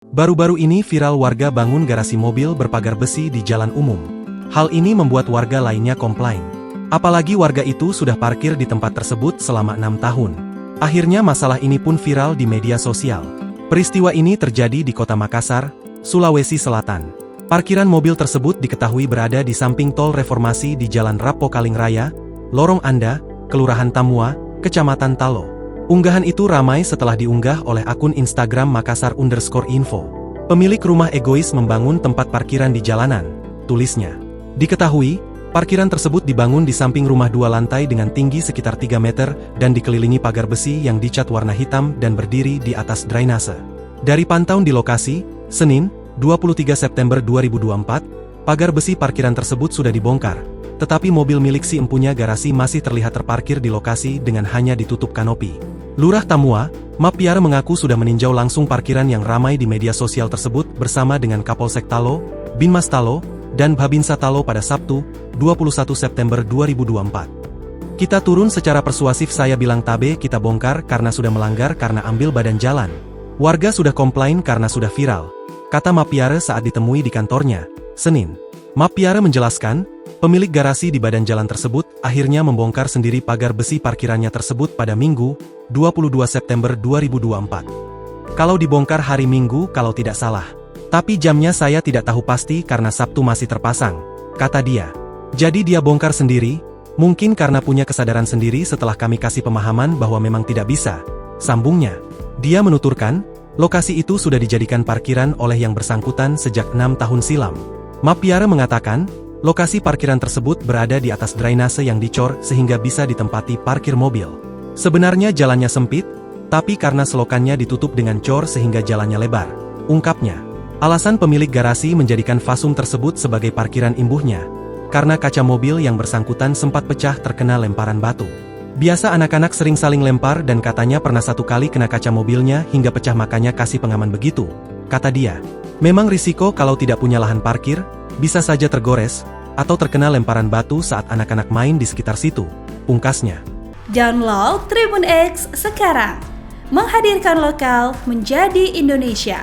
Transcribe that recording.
Baru-baru ini viral warga bangun garasi mobil berpagar besi di jalan umum. Hal ini membuat warga lainnya komplain. Apalagi warga itu sudah parkir di tempat tersebut selama 6 tahun. Akhirnya masalah ini pun viral di media sosial. Peristiwa ini terjadi di Kota Makassar, Sulawesi Selatan. Parkiran mobil tersebut diketahui berada di samping tol Reformasi di Jalan Rapo Kaling Raya, Lorong Anda, Kelurahan Tamua, Kecamatan Talo. Unggahan itu ramai setelah diunggah oleh akun Instagram Makassar_info. Pemilik rumah egois membangun tempat parkiran di jalanan, tulisnya. Diketahui, parkiran tersebut dibangun di samping rumah 2 lantai dengan tinggi sekitar 3 meter dan dikelilingi pagar besi yang dicat warna hitam dan berdiri di atas drainase. Dari pantauan di lokasi, Senin, 23 September 2024, pagar besi parkiran tersebut sudah dibongkar, tetapi mobil milik si empunya garasi masih terlihat terparkir di lokasi dengan hanya ditutup kanopi. Lurah Tamua, Mappiare mengaku sudah meninjau langsung parkiran yang ramai di media sosial tersebut bersama dengan Kapolsek Talo, Binmas Talo, dan Babinsa Talo pada Sabtu, 21 September 2024. Kita turun secara persuasif, saya bilang tabe kita bongkar karena sudah melanggar karena ambil badan jalan. Warga sudah komplain karena sudah viral, kata Mappiare saat ditemui di kantornya, Senin. Mappiare menjelaskan, pemilik garasi di badan jalan tersebut akhirnya membongkar sendiri pagar besi parkirannya tersebut pada Minggu, 22 September 2024. Kalau dibongkar hari Minggu kalau tidak salah. Tapi jamnya saya tidak tahu pasti karena Sabtu masih terpasang, kata dia. Jadi dia bongkar sendiri, mungkin karena punya kesadaran sendiri setelah kami kasih pemahaman bahwa memang tidak bisa, sambungnya. Dia menuturkan, lokasi itu sudah dijadikan parkiran oleh yang bersangkutan sejak 6 tahun silam. Mappiare mengatakan, lokasi parkiran tersebut berada di atas drainase yang dicor sehingga bisa ditempati parkir mobil. Sebenarnya jalannya sempit, tapi karena selokannya ditutup dengan cor sehingga jalannya lebar, ungkapnya. Alasan pemilik garasi menjadikan fasum tersebut sebagai parkiran imbuhnya, karena kaca mobil yang bersangkutan sempat pecah terkena lemparan batu. Biasa anak-anak sering saling lempar dan katanya pernah 1 kali kena kaca mobilnya hingga pecah, makanya kasih pengaman begitu, kata dia. Memang risiko kalau tidak punya lahan parkir, bisa saja tergores, atau terkena lemparan batu saat anak-anak main di sekitar situ, pungkasnya. Download Tribun X sekarang, menghadirkan lokal menjadi Indonesia.